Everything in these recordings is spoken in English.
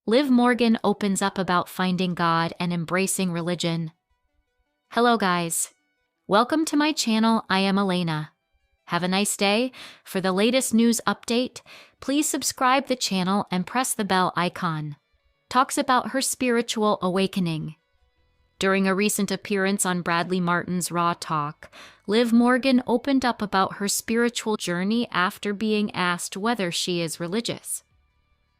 Liv Morgan opens up about finding God and embracing religion. Hello guys. Welcome to my channel. I am Elena. Have a nice day. For the latest news update, please subscribe the channel and press the bell icon. Talks about her spiritual awakening. During a recent appearance on Bradley Martin's Raw Talk, Liv Morgan opened up about her spiritual journey after being asked whether she is religious.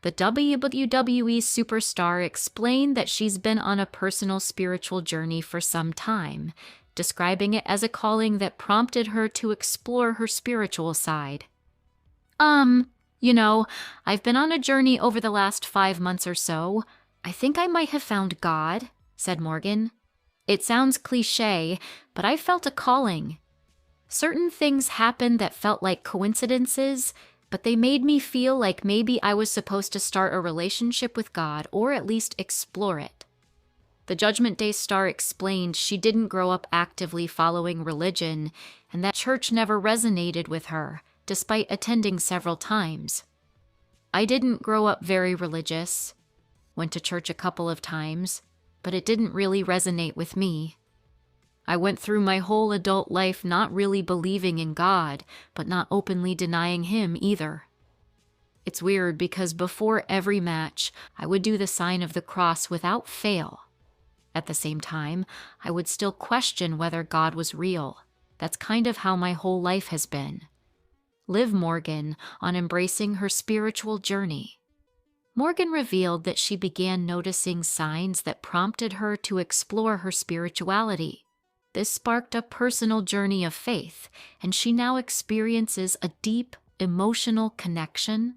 The WWE superstar explained that she's been on a personal spiritual journey for some time, describing it as a calling that prompted her to explore her spiritual side. I've been on a journey over the last 5 months or so. I think I might have found God, said Morgan. It sounds cliché, but I felt a calling. Certain things happened that felt like coincidences, but they made me feel like maybe I was supposed to start a relationship with God or at least explore it. The Judgment Day star explained she didn't grow up actively following religion and that church never resonated with her, despite attending several times. I didn't grow up very religious, went to church a couple of times, but it didn't really resonate with me. I went through my whole adult life not really believing in God, but not openly denying Him either. It's weird because before every match, I would do the sign of the cross without fail. At the same time, I would still question whether God was real. That's kind of how my whole life has been. Liv Morgan on embracing her spiritual journey. Morgan revealed that she began noticing signs that prompted her to explore her spirituality. This sparked a personal journey of faith, and she now experiences a deep, emotional connection.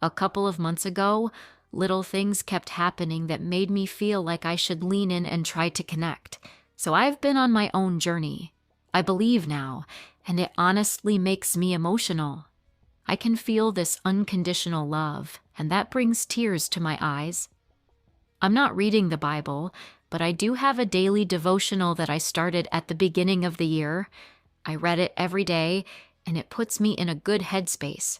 A couple of months ago, little things kept happening that made me feel like I should lean in and try to connect. So I've been on my own journey. I believe now, and it honestly makes me emotional. I can feel this unconditional love, and that brings tears to my eyes. I'm not reading the Bible, but I do have a daily devotional that I started at the beginning of the year. I read it every day, and it puts me in a good headspace.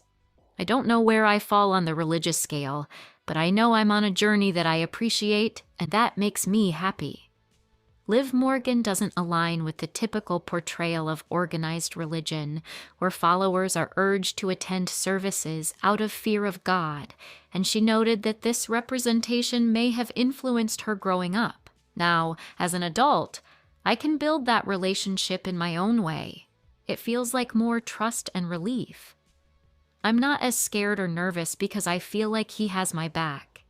I don't know where I fall on the religious scale, but I know I'm on a journey that I appreciate, and that makes me happy. Liv Morgan doesn't align with the typical portrayal of organized religion, where followers are urged to attend services out of fear of God, and she noted that this representation may have influenced her growing up. Now, as an adult, I can build that relationship in my own way. It feels like more trust and relief. I'm not as scared or nervous because I feel like He has my back.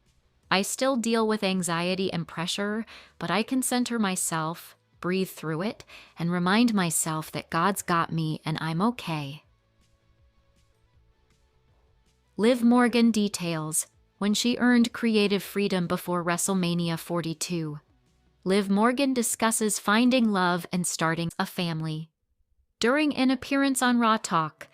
I still deal with anxiety and pressure, but I can center myself, breathe through it, and remind myself that God's got me and I'm okay. Liv Morgan details when she earned creative freedom before WrestleMania 42. Liv Morgan discusses finding love and starting a family. During an appearance on Raw Talk,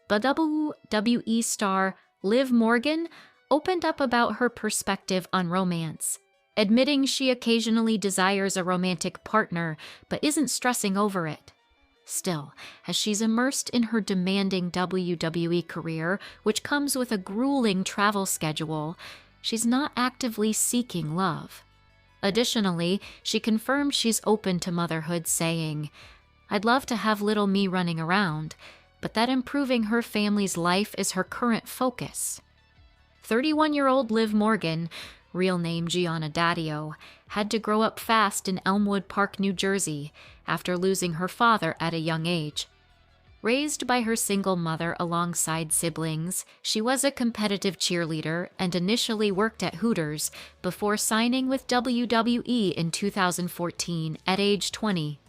WWE star Liv Morgan opened up about her perspective on romance, admitting she occasionally desires a romantic partner but isn't stressing over it. Still, as she's immersed in her demanding WWE career, which comes with a grueling travel schedule, she's not actively seeking love. Additionally, she confirmed she's open to motherhood, saying, "I'd love to have little me running around, but that improving her family's life is her current focus." 31-year-old Liv Morgan, real name Gianna Daddio, had to grow up fast in Elmwood Park, New Jersey, after losing her father at a young age. Raised by her single mother alongside siblings, she was a competitive cheerleader and initially worked at Hooters before signing with WWE in 2014 at age 20.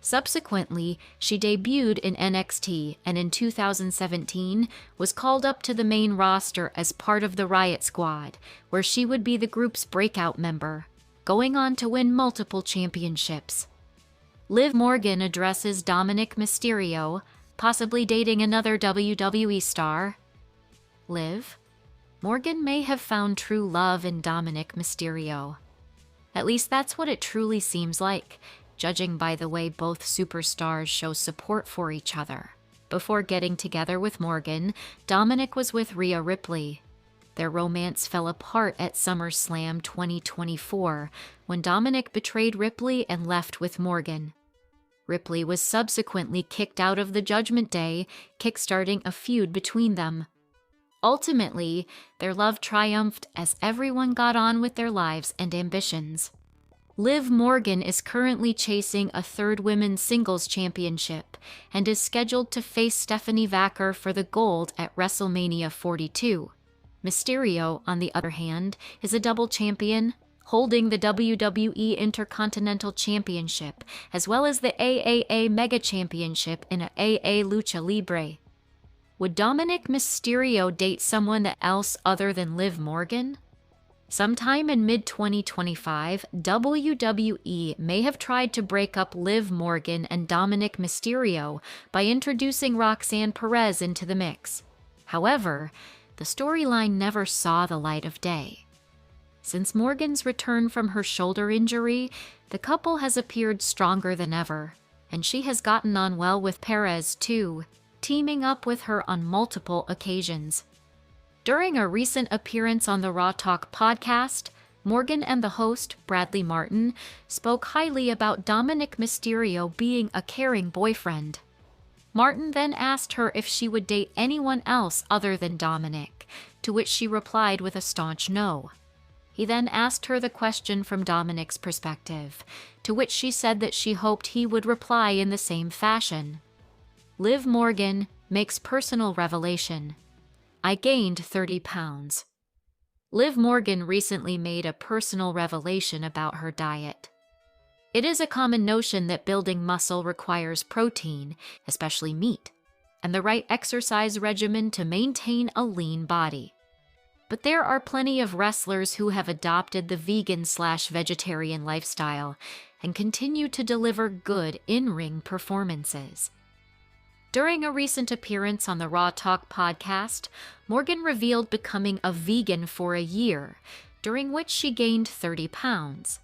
Subsequently, she debuted in NXT and in 2017 was called up to the main roster as part of the Riot Squad, where she would be the group's breakout member, going on to win multiple championships. Liv Morgan addresses Dominic Mysterio, possibly dating another WWE star. Liv Morgan may have found true love in Dominic Mysterio. At least that's what it truly seems like, judging by the way both superstars show support for each other. Before getting together with Morgan, Dominic was with Rhea Ripley. Their romance fell apart at SummerSlam 2024 when Dominic betrayed Ripley and left with Morgan. Ripley was subsequently kicked out of the Judgment Day, kickstarting a feud between them. Ultimately, their love triumphed as everyone got on with their lives and ambitions. Liv Morgan is currently chasing a third women's singles championship and is scheduled to face Stephanie Vaquer for the gold at WrestleMania 42. Mysterio, on the other hand, is a double champion, holding the WWE Intercontinental Championship, as well as the AAA Mega Championship in a AA Lucha Libre. Would Dominic Mysterio date someone else other than Liv Morgan? Sometime in mid-2025, WWE may have tried to break up Liv Morgan and Dominic Mysterio by introducing Roxanne Perez into the mix. However, the storyline never saw the light of day. Since Morgan's return from her shoulder injury, the couple has appeared stronger than ever, and she has gotten on well with Perez too, teaming up with her on multiple occasions. During a recent appearance on the Raw Talk podcast, Morgan and the host, Bradley Martin, spoke highly about Dominic Mysterio being a caring boyfriend. Martin then asked her if she would date anyone else other than Dominic, to which she replied with a staunch no. He then asked her the question from Dominic's perspective, to which she said that she hoped he would reply in the same fashion. Liv Morgan makes personal revelation. I gained 30 pounds. Liv Morgan recently made a personal revelation about her diet. It is a common notion that building muscle requires protein, especially meat, and the right exercise regimen to maintain a lean body. But there are plenty of wrestlers who have adopted the vegan/vegetarian lifestyle and continue to deliver good in-ring performances. During a recent appearance on the Raw Talk podcast, Morgan revealed becoming a vegan for a year, during which she gained 30 pounds.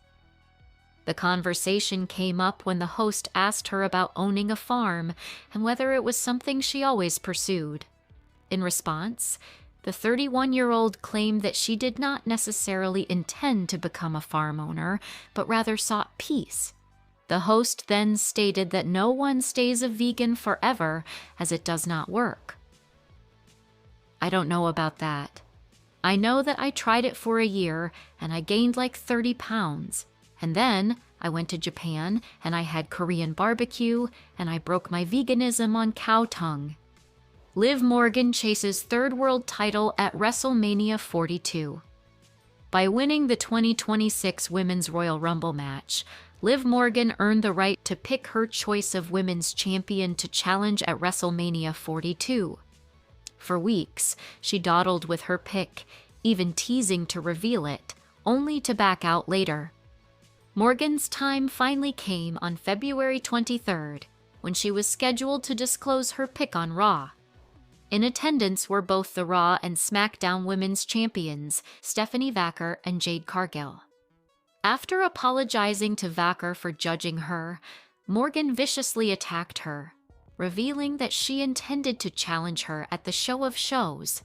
The conversation came up when the host asked her about owning a farm and whether it was something she always pursued. In response, the 31-year-old claimed that she did not necessarily intend to become a farm owner, but rather sought peace. The host then stated that no one stays a vegan forever, as it does not work. I don't know about that. I know that I tried it for a year and I gained like 30 pounds. And then I went to Japan and I had Korean barbecue and I broke my veganism on cow tongue. Liv Morgan chases third world title at WrestleMania 42. By winning the 2026 Women's Royal Rumble match, Liv Morgan earned the right to pick her choice of women's champion to challenge at WrestleMania 42. For weeks, she dawdled with her pick, even teasing to reveal it, only to back out later. Morgan's time finally came on February 23rd, when she was scheduled to disclose her pick on Raw. In attendance were both the Raw and SmackDown Women's Champions, Stephanie Vaquer and Jade Cargill. After apologizing to Vaquer for judging her, Morgan viciously attacked her, revealing that she intended to challenge her at the Show of Shows.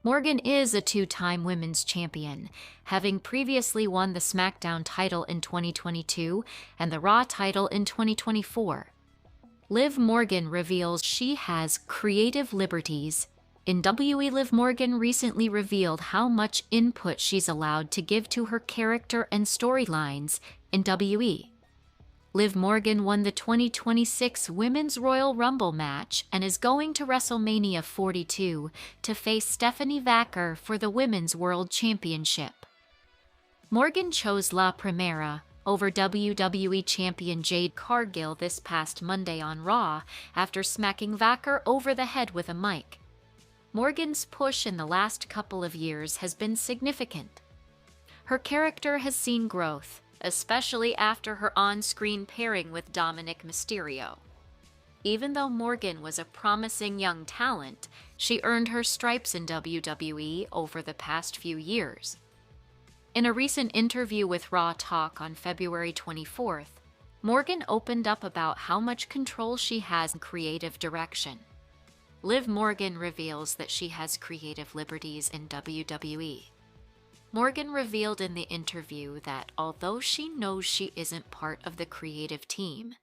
Morgan is a two-time women's champion, having previously won the SmackDown title in 2022 and the Raw title in 2024. Liv Morgan reveals she has creative liberties. In WWE, Liv Morgan recently revealed how much input she's allowed to give to her character and storylines in WWE. Liv Morgan won the 2026 Women's Royal Rumble match and is going to WrestleMania 42 to face Stephanie Vaquer for the Women's World Championship. Morgan chose La Primera over WWE Champion Jade Cargill this past Monday on Raw after smacking Vaquer over the head with a mic. Morgan's push in the last couple of years has been significant. Her character has seen growth, especially after her on-screen pairing with Dominic Mysterio. Even though Morgan was a promising young talent, she earned her stripes in WWE over the past few years. In a recent interview with Raw Talk on February 24th, Morgan opened up about how much control she has in creative direction. Liv Morgan reveals that she has creative liberties in WWE. Morgan revealed in the interview that although she knows she isn't part of the creative team,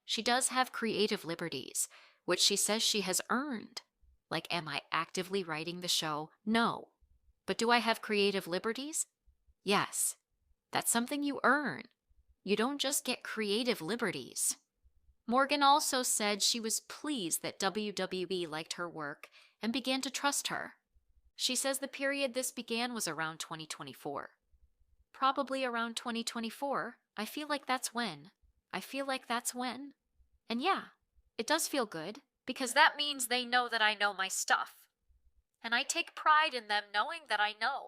she does have creative liberties, which she says she has earned. Like, am I actively writing the show? No. But do I have creative liberties? Yes. That's something you earn. You don't just get creative liberties. Morgan also said she was pleased that WWE liked her work and began to trust her. She says the period this began was around 2024. Probably around 2024. I feel like that's when. And yeah, it does feel good, because that means they know that I know my stuff. And I take pride in them knowing that I know.